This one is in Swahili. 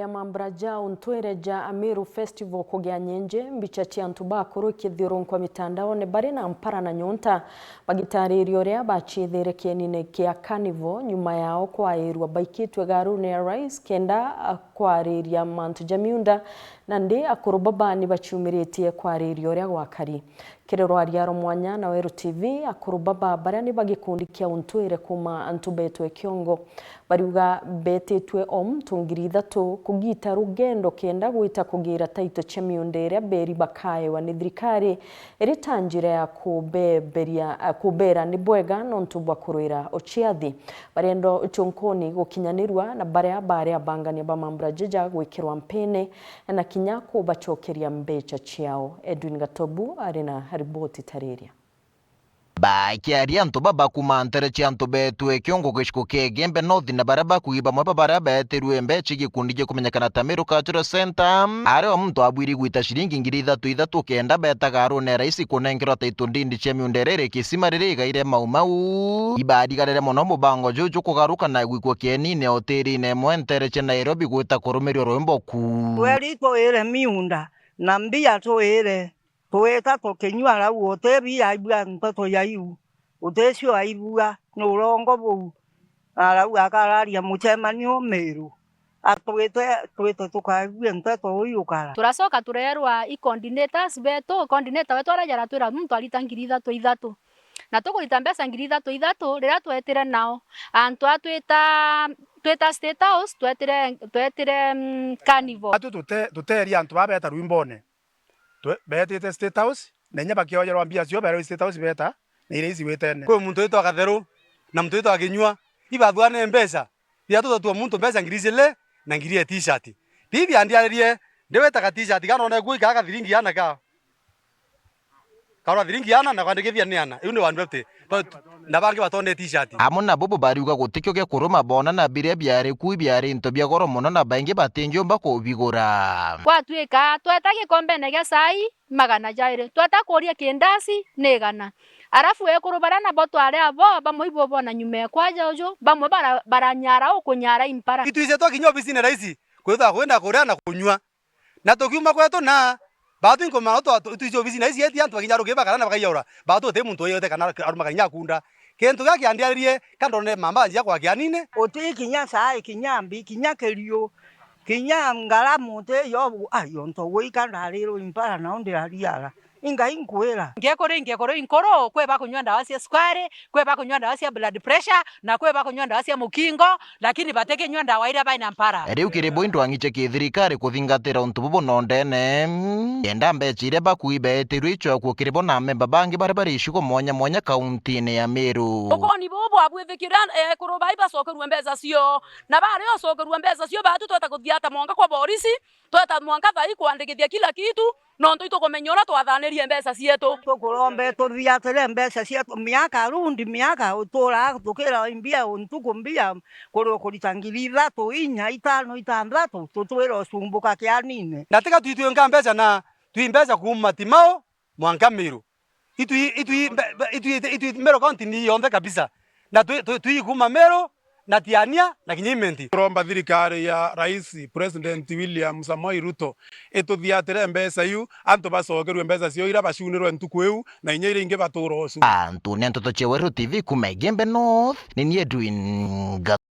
ya mambraja untwereja Amiru Festival kugea nyenje mbicha chiantu bakuru kithiurun kwa mitandao ne bari na mpara na nyonta bagitaririo ria bachithere kienine kia Carnival nyuma yao kwa irwa baikitwe garune ya rais kenda kwariria mantu jamiunda na ndi akurubabani bachumiretie kwaririo ria gwakari kirero ariaro mwanya na Weru TV akurubaba barani bagikundi kia untwere kuma antubetwe kiongo bariuga betetwe omtungiri ithatu kugita rugendo kenda gwita kugira taito chemiundere beri bakaye wa nithirikari eritanjire ya kubera ni bwega nontubwa kuruira ochiathi barendo chonkoni gukinyanirwa na bare abangania ba mambrajeja gwikirwa mpene na kinyako bachokeria mbecha chiao. Edwin Gatobu arena riboti tariria bakiaria nto baba kumantere chianto betwe kiongo gishiko kegembe north na baraba kuiba mwa baraba eterwe mbechi gikundi kumenyekana ta Meru Cultural Center ari omuntu abwiri gwita shilingi ngiri ithatu kenda betagaro ne rais kunengero taito ndindi chemiunderere kisima riri gaire maumau ibadi garere mono mubango juju kugaruka na gwikwo kienine hoteli ne mwentere che Nairobi gwita kurumerio rwembo ku weri to ere miunda na mbia to ere toeta to kenywa la wote bi aibua mtoto yaiu utesio aibua no rongo bu ala uakararia muchemanio Meru atwete tukaibua mtoto uyu kala turasoka turerwa coordinators beto coordinator wetu arajara twira muntu alitangiriza ithatu na tukurita mbesa ngiri ithatu rira twetire nao antu tweta State House twetire Carnival tuteria antu babeta rwimbone betete State House nenya bakiojerwa mbia cio bero State House beta ni ile ici wetene kwa muntu wetu akatheru na muntu wetu akinywa ibathwane mbesa bia tutu muntu mbesa ngiricile na ngirie t-shirt bibi andiarie ndeweta t-shirt kana ona gui kaka thiringi yana ka kara thiringi yana na kwandikithia ni yana iune 150 na bangi batonde t-shirt amuna bobo bariuga gutikyo ge kuruma bona na bire byare kuibyare into bya goro mono na bangi batengyo mbako bigura kwa tweka tweta gikombe nege sai magana jaire tweta kuria kindasi negana arafu ekurubara na boto are abo bamoibo bona nyume kwaja ojo bamwe baranyara ukunyara impara ituize to kinyo bisine raisi kwetha kwenda kuria na kunywa na tokiuma kwetu na batu ngoma to tuizo bisine raisi yeti antu akinyaro geba kana bakayaura batu te muntu yote kana aruma kanya kunda kentu gaki andiarie kandone mamba njia kwa kianine oti kinya sai kinyambi kinya kerio kinya ngalamu te yo ayo nto wikanda rero impara na onde ariara inga inkwera ngekoro inkoro kwe bakunywa ndawa cia sukari kwe bakunywa ndawa cia blood pressure na kwe bakunywa ndawa cia mukingo lakini bateke nywa ndawa ira baina mpara riu kiribo indwangiche kithirikari kuthingatira untu bubu nondene enda mbechire bakuibe etiru icho ku kiribo na memba bangi bari icigo mwanya kaunti-ini ya Meru ukoni bubu abwithikira kuruba ibacokerwa mbesa cio na bari ocokerwa mbesa cio batu tweta kuthiata mwanga kwa polisi tweta mwanga thai kuandikithia kila kitu nonto itukumenyora twathanirie mbesa cietu tukurombe tuthiatire mbesa cietu miaka rundi miaka utura tukira imbia untuku mbia kuri kuritangiri ithatu inya itano itandatu tutwira usumbuka kianine na tika tuitwenga mbesa na tuimbesa kuma timao mwanga Meru itu Meru county ni yonde kabisa na tuikuma Meru na tiania na kinyimenti romba thirikari ya rais President William Samoei Ruto etuthiatire mbesa yu antu bacokerwe mbesa cio ira bacunirwe ntuku eu na inya ira ingi baturo ocu antu nento to Weru TV kuma Igembe North ni Edwin